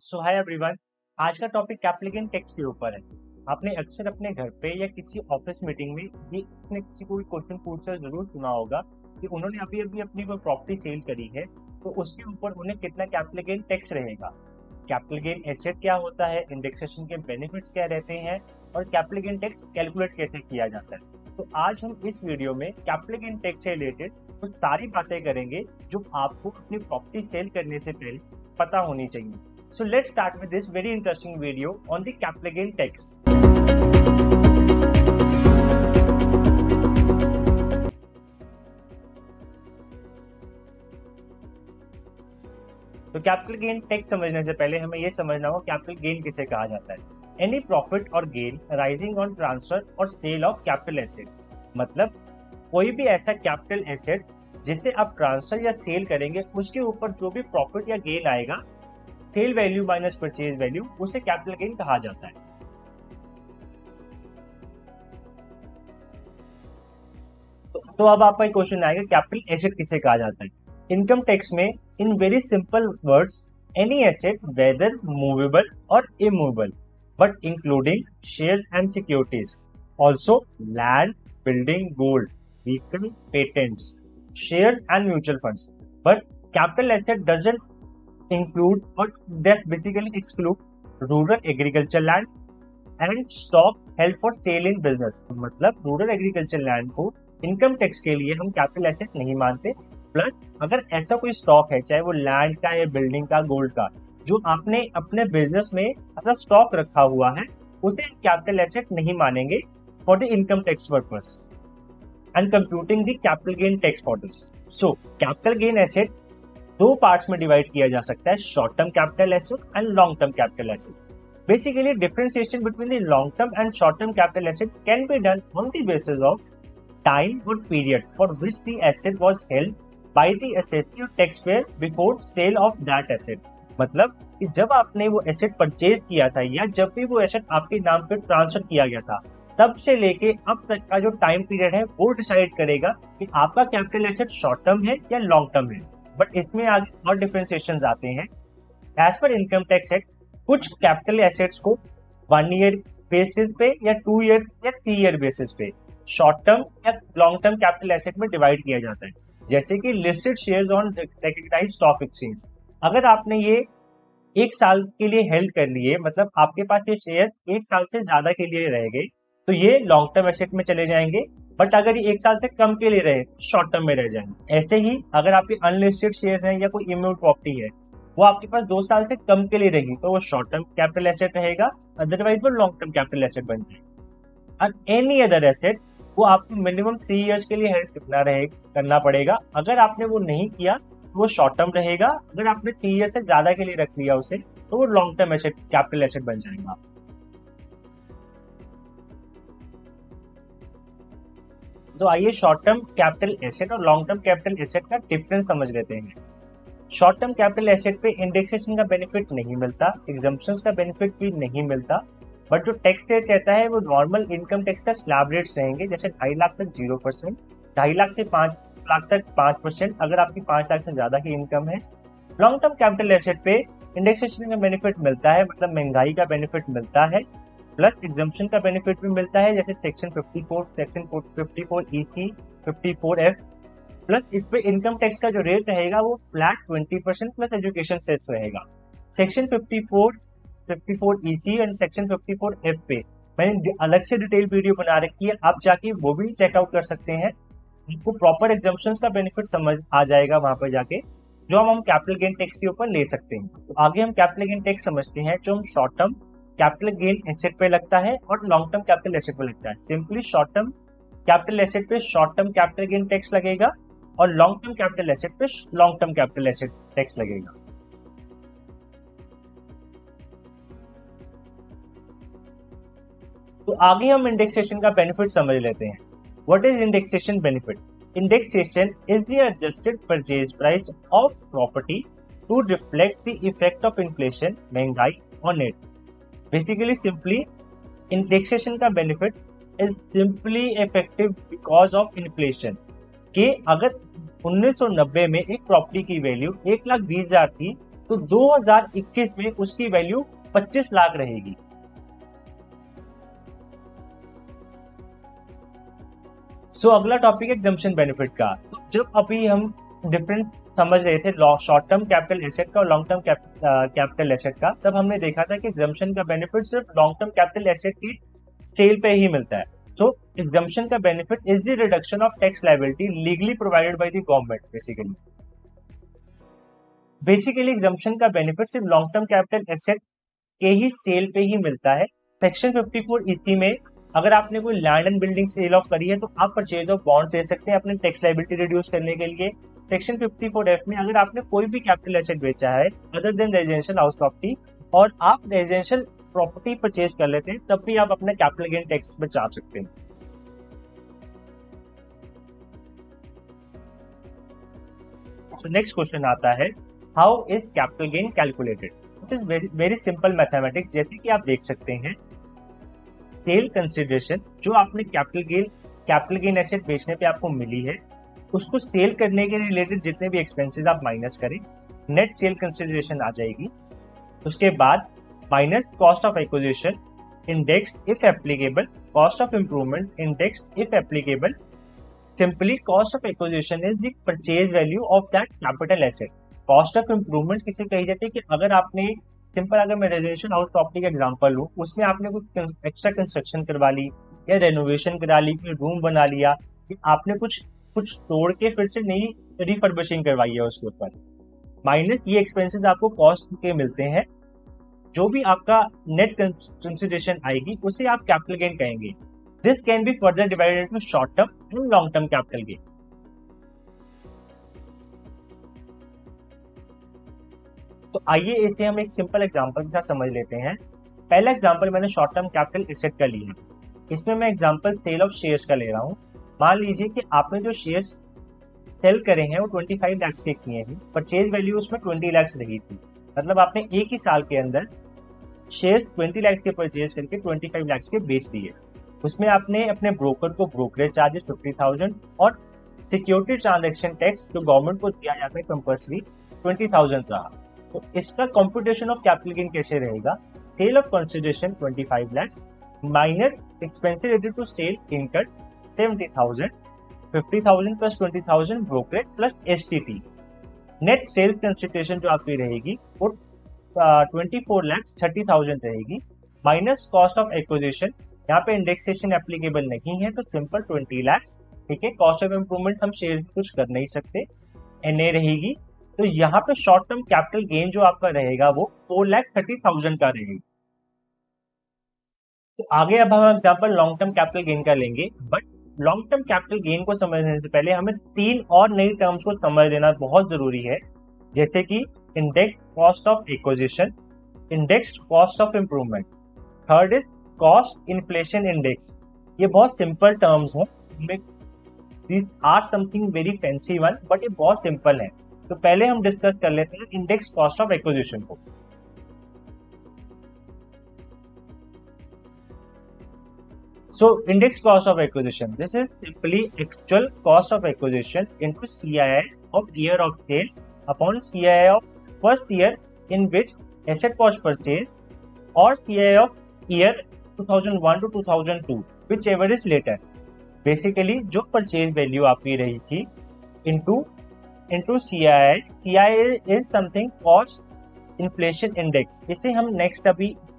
सो hi everyone. आज का topic capital gain tax के ऊपर है। आपने अक्सर अपने घर पे या किसी ऑफिस मीटिंग में ये किसी ने किसी को क्वेश्चन पूछकर जरूर सुना होगा कि उन्होंने अभी अभी अपनी कोई प्रॉपर्टी सेल करी है तो उसके ऊपर उन्हें कितना कैपिटल गेन टैक्स रहेगा। कैपिटल गेन एसेट क्या होता है, इंडेक्सेशन के बेनिफिट्स क्या रहते हैं और कैपिटल गेन टैक्स कैलकुलेट कैसे किया जाता है। तो आज हम इस वीडियो में कैपिटल गेन टैक्स से रिलेटेड कुछ सारी बातें करेंगे जो आपको अपनी प्रॉपर्टी सेल करने से पहले पता होनी चाहिए। So let's start with this very interesting video on the capital gain tax. तो कैपिटल गेन टैक्स समझने से पहले हमें यह समझना होगा कैपिटल गेन किसे कहा जाता है। एनी प्रॉफिट और गेन राइजिंग ऑन ट्रांसफर और सेल ऑफ कैपिटल एसेट, मतलब कोई भी ऐसा कैपिटल एसेट जिसे आप ट्रांसफर या सेल करेंगे उसके ऊपर जो भी प्रॉफिट या गेन आएगा, sale value minus purchase value, उसे कैपिटल गेन कहा जाता है। तो अब आपका क्वेश्चन आएगा कैपिटल एसेट किसे कहा जाता है। इनकम टैक्स में in very simple words, any asset whether movable और immovable but including shares and securities, also land, building, gold, vehicle, patents, shares and mutual funds. But capital asset doesn't include or that basically exclude rural agriculture land and stock held for sale in business। मतलब rural agriculture land को income tax के लिए हम capital asset नहीं मानते। Plus अगर ऐसा कोई स्टॉक है, चाहे वो लैंड का या बिल्डिंग का, गोल्ड का, जो आपने अपने बिजनेस में अपना स्टॉक रखा हुआ है, उसे कैपिटल एसेट नहीं मानेंगे for the income tax purpose and computing the capital gain tax for this. So capital gain asset दो पार्ट्स में डिवाइड किया जा सकता है, short term capital asset and long term capital asset. Basically differentiation between the long term and short term capital asset can be done on the basis of time और period for which the asset was held by the asset tax pair before sale of that asset. मतलब कि जब आपने वो asset purchase किया था या जब भी वो एसेट आपके नाम पे ट्रांसफर किया गया था, तब से लेके अब तक का जो टाइम पीरियड है वो डिसाइड करेगा कि आपका कैपिटल एसेट शॉर्ट टर्म है या लॉन्ग टर्म है। बट इसमें आगे और डिफरेंशिएशंस आते हैं। As per income tax act, कुछ कैपिटल एसेट्स को 1 ईयर बेसिस पे या 2 ईयर या 3 ईयर बेसिस पे शॉर्ट टर्म या लॉन्ग टर्म कैपिटल एसेट में डिवाइड किया जाता है। जैसे कि listed shares on recognised stock exchange, अगर आपने ये 1 साल के लिए हेल्ड कर लिए, मतलब आपके पास ये शेयर 1 साल से ज्यादा के लिए रह गए, तो ये लॉन्ग टर्म एसेट में चले जाएंगे। बट अगर ये 1 साल से कम के लिए रहे शॉर्ट टर्म में रह जाएंगे। ऐसे ही अगर आपके अनलिस्टेड शेयर्स हैं या कोई इम्यूट प्रॉपर्टी है, वो आपके पास 2 साल से कम के लिए रहेगी तो वो शॉर्ट टर्म कैपिटल एसेट रहेगा, अदरवाइज वो लॉन्ग टर्म कैपिटल एसेट बन जाएगा। और एनी अदर एसेट वो आपको मिनिमम 3 इयर्स के लिए हेल्ड करना पड़ेगा। अगर आपने वो नहीं किया तो वो शॉर्ट टर्म रहेगा। अगर आपने 3 ईयर से ज्यादा के लिए रख लिया उसे, तो वो long term asset capital asset बन जाएगा। तो आइए शॉर्ट टर्म कैपिटल एसेट और लॉन्ग टर्म कैपिटल एसेट का डिफरेंस समझ लेते हैं। शॉर्ट टर्म कैपिटल एसेट पे इंडेक्सेशन का बेनिफिट नहीं मिलता, एग्जम्पशंस का बेनिफिट भी नहीं मिलता, बट जो टैक्स रेट रहता है वो नॉर्मल इनकम टैक्स का स्लैब रेट्स रहेंगे। जैसे 2.5 लाख तक 0%, 2.5 लाख से 5 लाख तक 5% अगर आपकी 5 लाख से ज्यादा की इनकम है। लॉन्ग टर्म कैपिटल एसेट पे इंडेक्सेशन का बेनिफिट मिलता है, मतलब महंगाई का बेनिफिट मिलता है, प्लस एग्जम्पशन का बेनिफिट भी मिलता है, जैसे section 54, section 54 EC, 54F। Plus इस पे इनकम टैक्स का जो रेट रहेगा वो फ्लैट 20% प्लस एजुकेशन सेस रहेगा। Section 54 EC and section 54F पे मैंने अलग से डिटेल वीडियो बना रखी है, आप जाके वो भी चेकआउट कर सकते हैं। आपको प्रॉपर एग्जम्पशंस का बेनिफिट समझ आ जाएगा वहां पर जाके, जो हम कैपिटल गेन टैक्स के ऊपर ले सकते हैं। तो आगे हम कैपिटल गेन टैक्स समझते हैं, जो हम short term capital gain asset पे लगता है और लॉन्ग टर्म कैपिटल एसेट पे लगता है। Simply short term capital asset पे short term capital gain tax लगेगा और लॉन्ग टर्म कैपिटल एसेट पे long term capital asset tax लगेगा। तो आगे हम इंडेक्सेशन का बेनिफिट समझ लेते हैं। What is indexation benefit? Indexation is the adjusted purchase price of property to reflect the effect of inflation, महंगाई on it. Basically simply indexation का benefit is simply effective because of inflation. कि अगर 1990 में एक property की value 1,20,000 थी तो 2021 में उसकी वैल्यू 25 लाख रहेगी। सो अगला टॉपिक है एग्जम्पशन बेनिफिट का। तो जब अभी हम डिफरेंस समझ रहे थे शॉर्ट टर्म कैपिटल एसेट का और लॉन्ग टर्म कैपिटल एसेट का, तब हमने देखा था कि एग्जम्पशन का बेनिफिट सिर्फ लॉन्ग टर्म कैपिटल एसेट की सेल पे ही मिलता है। तो एग्जम्पशन का benefit is the reduction of tax liability legally provided by the government. Basically exemption का बेनिफिट सिर्फ लॉन्ग टर्म कैपिटल एसेट के ही सेल पे ही मिलता है। सेक्शन 54 में अगर आपने कोई land and building sale of करी है तो आप परचेज ऑफ बॉन्ड्स ले सकते हैं अपने टैक्स लायबिलिटी रिड्यूस करने के लिए। सेक्शन 54F में अगर आपने कोई भी कैपिटल एसेट बेचा है other than residential house property और आप रेजिडेंशियल प्रॉपर्टी परचेज कर लेते हैं, तब भी आप अपने कैपिटल गेन टैक्स बचा सकते हैं। तो नेक्स्ट क्वेश्चन आता है, how is capital gain calculated? This is very simple mathematics. जैसे कि आप देख सकते हैं, सेल कंसिडरेशन जो आपने कैपिटल गेन एसेट बेचने पे आपको मिली है, उसको सेल करने के रिलेटेड जितने भी एक्सपेंसेस आप माइनस करें, नेट सेल कंसिडरेशन आ जाएगी। उसके बाद minus cost of acquisition indexed if applicable, cost of improvement indexed if applicable. Simply cost of acquisition is the purchase value of that capital asset. Cost of improvement किसे कही जाती है कि अगर आपने सिंपल, अगर मैं रेजिडेंशियल हाउस प्रॉपर्टी का एग्जांपल लूं, उसमें आपने कुछ एक्स्ट्रा कंस्ट्रक्शन करवा ली या रेनोवेशन करा ली, कोई रूम बना लिया, कि आपने कुछ तोड़ के फिर से नई रिफर्बिशिंग करवाई है उसके ऊपर, माइनस ये एक्सपेंसेस आपको कॉस्ट के मिलते हैं। जो भी आपका नेट कंसिडरेशन आएगी उसे आप कैपिटल गेन कहेंगे। This can be further divided into short term and long term capital gain. तो आइए इसे हम एक सिंपल एग्जांपल के साथ समझ लेते हैं। पहला एग्जांपल मैंने शॉर्ट टर्म कैपिटल एसेट का लिया। इसमें मैं एग्जांपल सेल ऑफ शेयर्स का ले रहा हूँ। मान लीजिए कि आपने जो शेयर्स सेल करे हैं वो 25 लाख के किए हैं, परचेज वैल्यू उसमें 20 लाख रही थी। मतलब आपने एक ही साल के अंदर शेयर्स 20 लाख के परचेज करके 25 लाख के बेच दिए। उसमें आपने अपने ब्रोकर को ब्रोकरेज चार्जेस 50,000 और सिक्योरिटी ट्रांजेक्शन टैक्स जो गवर्नमेंट को दिया जाता है कंपल्सरी 20,000 रहा। तो इसका कंप्यूटेशन ऑफ कैपिटल गेन कैसे रहेगा? Sale of consideration 25 lakh minus expenses related to sale incurred 70,000, 50,000 plus 20,000 brokerage plus STT. Net sale consideration जो आपकी रहेगी वो 24 लाख 30,000 रहेगी, माइनस कॉस्ट ऑफ एक्विजिशन। यहाँ पे इंडेक्सेशन एप्लीकेबल नहीं है तो सिंपल 20 लाख। ठीक है, कॉस्ट ऑफ इंप्रूवमेंट हम शेयर कुछ कर नहीं सकते, एनए रहेगी। तो यहाँ पे शॉर्ट टर्म कैपिटल गेन जो आपका रहेगा वो 4,30,000 का रहेगा। तो आगे अब हम example long term capital gain का लेंगे। But long term capital gain को समझने से पहले हमें 3 और नई टर्म्स को समझ लेना बहुत जरूरी है, जैसे कि index cost of acquisition, index cost of improvement, third is cost inflation index. ये बहुत सिंपल टर्म्स हैं, these are something very fancy one, but ये बहुत सिंपल है। तो पहले हम डिस्कस कर लेते हैं इंडेक्स कॉस्ट ऑफ एक्विजिशन को। So index cost of acquisition, this is simply actual cost of acquisition into CII of year of sale upon CII of first year in which asset was purchased or CII of year 2001 to 2002 whichever is later। Basically जो purchase value आपकी रही थी into CII is something cost inflation index। इसे हम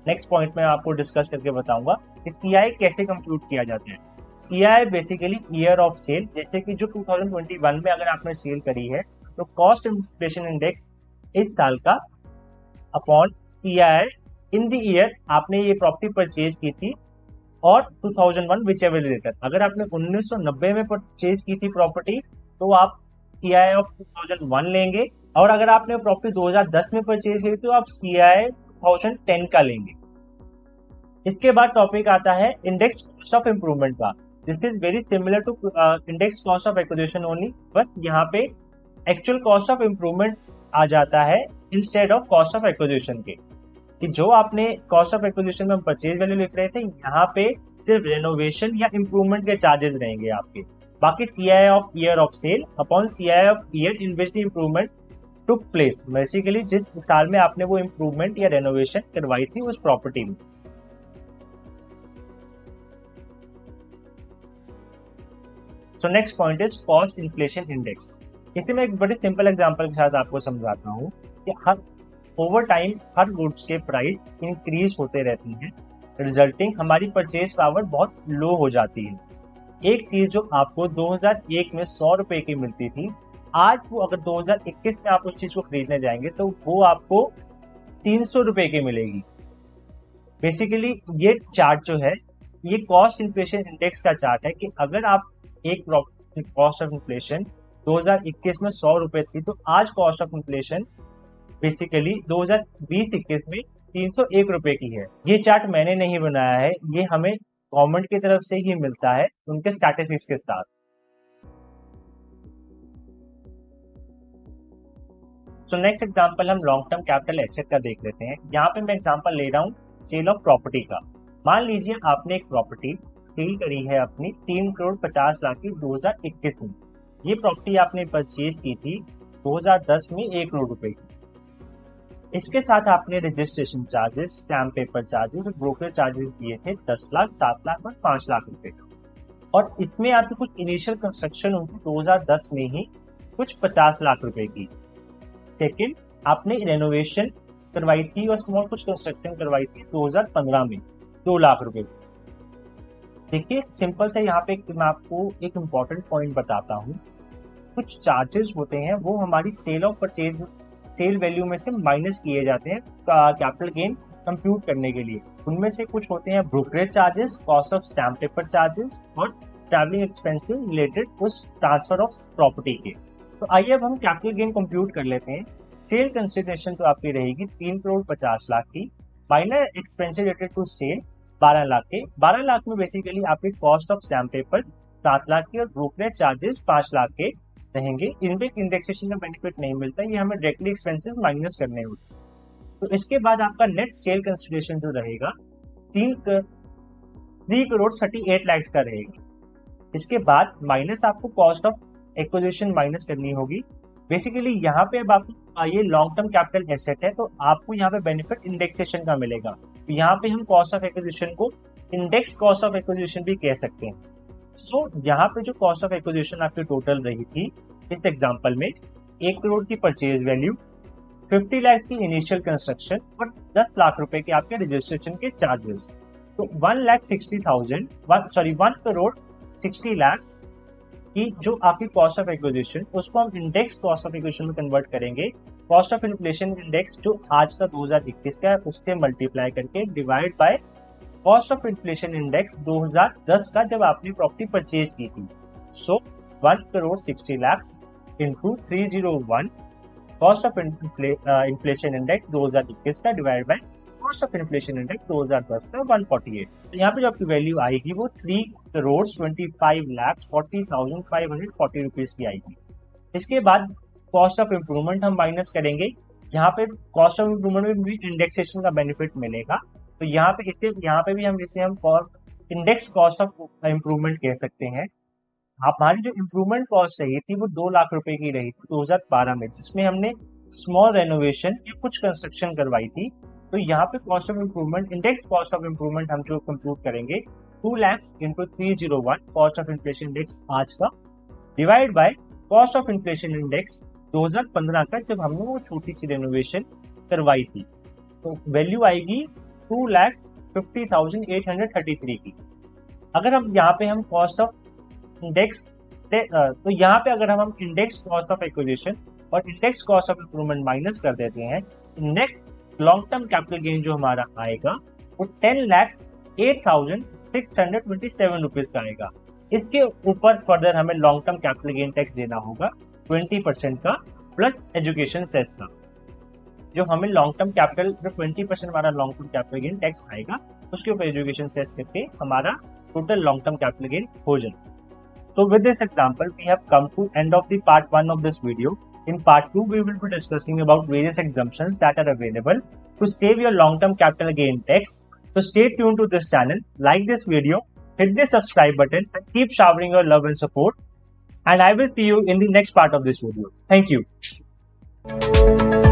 next point में आपको discuss करके बताऊंगा कि सीआई कैसे कंप्यूट किया जाता है। CI basically year of sale, जैसे कि जो 2021 में अगर आपने सेल करी है तो कॉस्ट इन्फ्लेशन इंडेक्स इस साल का upon CI in the year आपने ये प्रॉपर्टी परचेज की थी और 2001 विच एवर लेटर। अगर आपने 1990 में परचेज की थी प्रॉपर्टी तो आप सीआई ऑफ 2001 लेंगे, और अगर आपने प्रॉपर्टी 2010 में परचेज की तो आप सीआई 2010 का लेंगे। इसके बाद टॉपिक आता है इंडेक्स कॉस्ट ऑफ इंप्रूवमेंट का। This is very similar to index cost of acquisition only, but यहाँ पे एक्चुअल कॉस्ट ऑफ इंप्रूवमेंट आ जाता है instead of cost of acquisition के। कि जो आपने कॉस्ट ऑफ एक्विजिशन में परचेज वैल्यू लिख रहे थे, यहाँ पे सिर्फ रेनोवेशन या इंप्रूवमेंट के चार्जेस रहेंगे आपके। बाकी CI of year of sale upon CI of year in which the improvement took place, basically जिस साल में आपने वो इम्प्रूवमेंट या रेनोवेशन करवाई थी उस प्रॉपर्टी में। So next point is cost inflation index. इसे मैं एक बड़े सिंपल एग्जांपल के साथ आपको समझाता हूँ कि हर ओवर टाइम हर गुड्स के प्राइस इंक्रीज होते रहती हैं, रिजल्टिंग हमारी परचेज पावर बहुत लो हो जाती है। एक चीज जो आपको 2001 में 100 रुपए की मिलती थी, आज वो अगर 2021 में आप उस चीज को खरीदने जाएंगे तो वो आपको 300 रुपए की मिलेगी। बेसिकली ये चार्ट जो है ये कॉस्ट इन्फ्लेशन इंडेक्स का चार्ट है कि अगर आप एक कॉस्ट ऑफ इन्फ्लेशन 2021 में 100 रुपए थी तो आज कॉस्ट ऑफ इन्फ्लेशन बेसिकली 2020-21 में 301 रुपए की है। ये चार्ट मैंने नहीं बनाया है, ये हमें गवर्नमेंट की तरफ से ही मिलता है उनके स्टैटिस्टिक्स के साथ। सो नेक्स्ट एग्जांपल हम लॉन्ग टर्म कैपिटल एसेट का देख लेते हैं। यहाँ पे मैं एग्जांपल ले रहा हूँ सेल ऑफ प्रॉपर्टी का। मान लीजिए आपने एक प्रॉपर्टी सेल करी है अपनी 3 करोड़ 50 लाख की 2021 में। ये प्रॉपर्टी आपने परचेज की थी 2010 में 1 करोड़ रुपए की। इसके साथ आपने registration charges, stamp paper charges और ब्रोकर चार्जेस दिए थे 10 लाख, 7 लाख और 5 लाख रुपए का। और इसमें आपकी कुछ इनिशियल कंस्ट्रक्शन हुई थी 2010 में ही कुछ 50 लाख रुपए की। सेकेंड, आपने रेनोवेशन करवाई थी और स्मॉल कुछ कंस्ट्रक्शन करवाई थी 2015 में 2 लाख रुपए। देखिए सिंपल से यहाँ पे मैं आपको एक इम्पॉर्टेंट पॉइंट बताता हूँ। कुछ चार्जेस होते हैं वो हमारी sale of purchase sale value में से माइनस किए जाते हैं कैपिटल गेन कंप्यूट करने के लिए। उनमें से कुछ होते हैं brokerage charges, cost of stamp paper charges और ट्रैवलिंग एक्सपेंसेस रिलेटेड उस ट्रांसफर ऑफ प्रॉपर्टी के। तो आइए अब हम कैपिटल गेन कंप्यूट कर लेते हैं। सेल कंसिडरेशन जो आपकी रहेगी 3 करोड़ 50 लाख की, minor expenses related to sale 12 lakh के। 12 लाख में बेसिकली आपकी cost of stamp paper 7 lakh की और ब्रोकरेज चार्जेस 5 लाख के रहेंगे। इनमें इंडेक्सेशन का बेनिफिट नहीं मिलता, ये हमें डायरेक्टली एक्सपेंसेस माइनस करने होते हैं। तो इसके बाद आपका नेट सेल कंसिडरेशन जो रहेगा 3 करोड़ 38 लाख का रहेगा। इसके बाद माइनस आपको कॉस्ट ऑफ एक्विजिशन माइनस करनी होगी। बेसिकली यहाँ पे अब आपको ये लॉन्ग टर्म कैपिटल एसेट है तो आपको यहाँ पे बेनिफिट इंडेक्सेशन का मिलेगा। तो यहाँ पे हम कॉस्ट ऑफ एक्विजिशन को इंडेक्स कॉस्ट ऑफ एक्विजिशन भी कह सकते हैं। सो यहाँ पे जो कॉस्ट ऑफ एक्विजिशन आपकी टोटल रही थी इस एग्जांपल में 1 करोड़ की परचेज वैल्यू, 50 लाख की इनिशियल कंस्ट्रक्शन और 10 लाख रुपए के आपके रजिस्ट्रेशन के चार्जेस। तो 1 करोड़ 60 लाख की जो आपकी कॉस्ट ऑफ एक्विजिशन उसको हम इंडेक्स कॉस्ट ऑफ एक्विजिशन में कन्वर्ट करेंगे। कॉस्ट ऑफ इन्फ्लेशन इंडेक्स जो आज का 2021 का है उससे मल्टीप्लाई करके divide by cost of inflation index 2010 का जब आपने प्रॉपर्टी परचेज की थी। सो 1 crore 60 lakh into 301 cost of inflation index 2021 का divide by cost of inflation index 2010 का 148। तो यहाँ पे जो आपकी वैल्यू आएगी वो 3 करोड़ 25 लाख 40,540 रुपीज की आएगी। इसके बाद कॉस्ट ऑफ इम्प्रूवमेंट हम माइनस करेंगे। यहाँ पे कॉस्ट ऑफ इम्प्रूवमेंट में भी इंडेक्सेशन का बेनिफिट मिलेगा। तो यहाँ पे भी हम इसे इंडेक्स कॉस्ट ऑफ इम्प्रूवमेंट कह सकते हैं। हमारी जो इम्प्रूवमेंट कॉस्ट रही थी वो 2 लाख रुपए की रही थी 2012 में, जिसमें हमने स्मॉल रेनोवेशन या कुछ कंस्ट्रक्शन करवाई थी। तो यहाँ पे cost of improvement index cost of improvement हम जो कंप्यूट करेंगे 2 lakh into 301 cost of inflation index आज का divide by cost of inflation index 2015 का जब हमने वो छोटी सी रेनोवेशन करवाई थी। तो वैल्यू आएगी 2,50,833 की। अगर हम यहाँ पे हम कॉस्ट ऑफ इंडेक्स तो यहाँ पे अगर हम इंडेक्स कॉस्ट ऑफ एक्विजिशन और index cost of improvement minus कर देते हैं, net long term capital gain जो हमारा आएगा वो 10,08,627 रुपीज का आएगा। इसके ऊपर फर्दर हमें long term capital gain tax देना होगा 20% का प्लस एजुकेशन सेस का। जो हमें लॉन्ग टर्म कैपिटल जो 20% हमारा long term capital gain tax आएगा उसके ऊपर एजुकेशन सेस करके हमारा total long term capital gain हो जाए। So with this example, we have come to end of the part 1 of this video. In part 2, we will be discussing about various exemptions that are available to save your long-term capital gain tax. So stay tuned to this channel, like this video, hit the subscribe button and keep showering your love and support. And I will see you in the next part of this video. Thank you. है।